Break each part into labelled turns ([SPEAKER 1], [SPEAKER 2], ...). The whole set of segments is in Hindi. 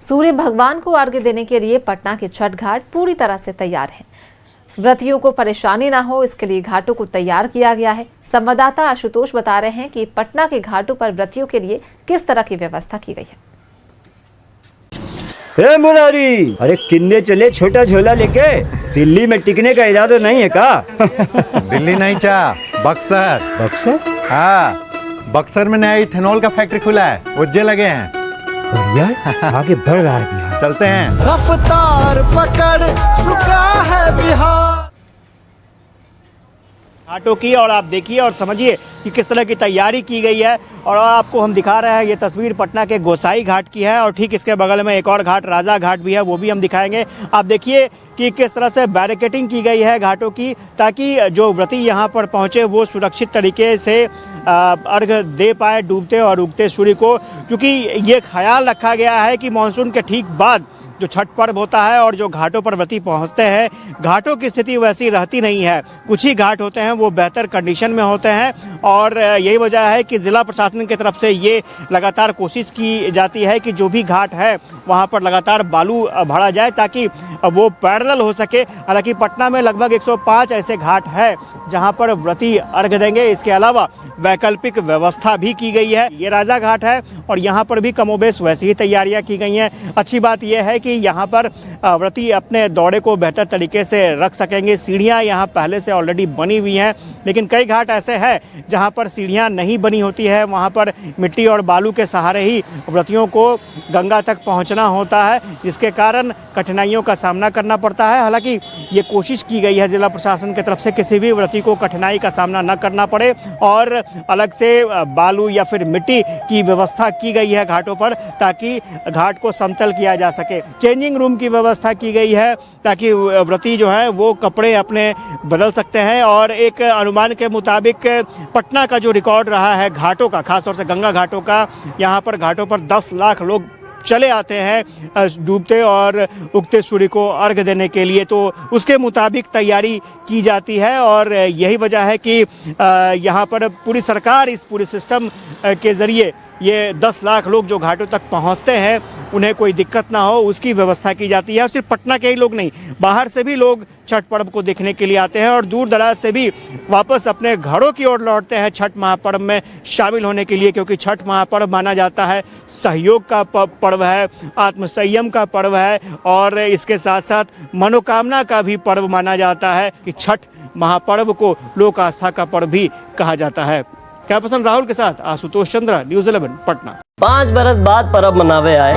[SPEAKER 1] सूर्य भगवान को अर्घ्य देने के लिए पटना के छठ घाट पूरी तरह से तैयार है। व्रतियों को परेशानी न हो, इसके लिए घाटों को तैयार किया गया है। संवाददाता आशुतोष बता रहे हैं कि पटना के घाटों पर व्रतियों के लिए किस तरह की व्यवस्था की गई है।
[SPEAKER 2] मुरारी, अरे किन्ने चले छोटा झोला लेके? दिल्ली में टिकने का इरादा नहीं है का?
[SPEAKER 3] दिल्ली नहीं चा, बक्सर।
[SPEAKER 2] बक्सर?
[SPEAKER 3] हाँ, बक्सर में नया इथेनॉल का फैक्ट्री खुला है, उज्जे लगे हैं।
[SPEAKER 2] बढ़िया, आगे बढ़ रहा है।
[SPEAKER 3] चलते हैं।
[SPEAKER 4] रफ्तार पकड़ चुका है बिहार।
[SPEAKER 5] घाटों की और आप देखिए और समझिए कि किस तरह की तैयारी की गई है। और आपको हम दिखा रहे हैं, ये तस्वीर पटना के गोसाई घाट की है और ठीक इसके बगल में एक और घाट राजा घाट भी है, वो भी हम दिखाएंगे। आप देखिए कि किस तरह से बैरिकेटिंग की गई है घाटों की, ताकि जो व्रती यहाँ पर पहुँचे वो सुरक्षित तरीके से अर्घ्य दे पाए डूबते और उगते सूर्य को। क्योंकि ये ख्याल रखा गया है कि मानसून के ठीक बाद जो छठ पर्व होता है और जो घाटों पर व्रती पहुंचते हैं, घाटों की स्थिति वैसी रहती नहीं है। कुछ ही घाट होते हैं वो बेहतर कंडीशन में होते हैं और यही वजह है कि जिला प्रशासन की तरफ से ये लगातार कोशिश की जाती है कि जो भी घाट है वहां पर लगातार बालू भरा जाए ताकि वो पैरेलल हो सके। हालांकि पटना में लगभग 105 ऐसे घाट है जहां पर व्रती अर्घ्य देंगे। इसके अलावा वैकल्पिक व्यवस्था भी की गई है। ये राजा घाट है और यहाँ पर भी कमोबेश वैसी ही तैयारियां की गई हैं। अच्छी बात यह है कि यहाँ पर व्रती अपने दौरे को बेहतर तरीके से रख सकेंगे। सीढ़ियाँ यहाँ पहले से ऑलरेडी बनी हुई हैं, लेकिन कई घाट ऐसे हैं जहाँ पर सीढ़ियाँ नहीं बनी होती है। वहाँ पर मिट्टी और बालू के सहारे ही व्रतियों को गंगा तक पहुँचना होता है, जिसके कारण कठिनाइयों का सामना करना पड़ता है। हालांकि ये कोशिश की गई है जिला प्रशासन की तरफ से किसी भी व्रती को कठिनाई का सामना न करना पड़े और अलग से बालू या फिर मिट्टी की व्यवस्था की गई है घाटों पर, ताकि घाट को समतल किया जा सके। चेंजिंग रूम की व्यवस्था की गई है ताकि व्रती जो है वो कपड़े अपने बदल सकते हैं। और एक अनुमान के मुताबिक पटना का जो रिकॉर्ड रहा है घाटों का, खासतौर से गंगा घाटों का, यहाँ पर घाटों पर 10 लाख लोग चले आते हैं डूबते और उगते सूर्य को अर्घ्य देने के लिए। तो उसके मुताबिक तैयारी की जाती है और यही वजह है कि यहाँ पर पूरी सरकार इस पूरे सिस्टम के ज़रिए ये 10 लाख लोग जो घाटों तक पहुँचते हैं उन्हें कोई दिक्कत ना हो उसकी व्यवस्था की जाती है। और सिर्फ पटना के ही लोग नहीं, बाहर से भी लोग छठ पर्व को देखने के लिए आते हैं और दूर दराज से भी वापस अपने घरों की ओर लौटते हैं छठ महापर्व में शामिल होने के लिए। क्योंकि छठ महापर्व माना जाता है सहयोग का पर्व है, आत्मसंयम का पर्व है और इसके साथ साथ मनोकामना का भी पर्व माना जाता है कि छठ महापर्व को लोक आस्था का पर्व भी कहा जाता है। क्या पसंद राहुल के साथ आशुतोष चंद्रा, न्यूज़ 11 पटना।
[SPEAKER 6] 5 बरस बाद पर्व मनावे आए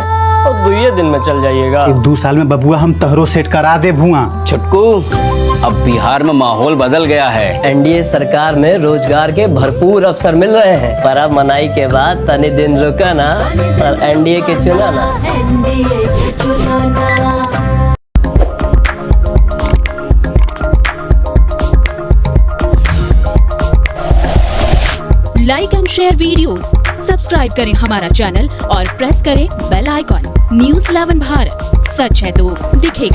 [SPEAKER 6] और 2 दिन में चल जाइएगा।
[SPEAKER 7] 1-2 साल में बबुआ हम तहरो सेट करा दे भुआ।
[SPEAKER 8] छुटकू, अब बिहार में माहौल बदल गया है।
[SPEAKER 6] एनडीए सरकार में रोजगार के भरपूर अवसर मिल रहे हैं। पर्व मनाई के बाद तनी दिन रुका ना और एनडीए के चुना ना।
[SPEAKER 9] Like and share videos, subscribe करें हमारा चैनल और प्रेस करें बेल आइकॉन। न्यूज़ 11 भारत, सच है तो दिखेगा।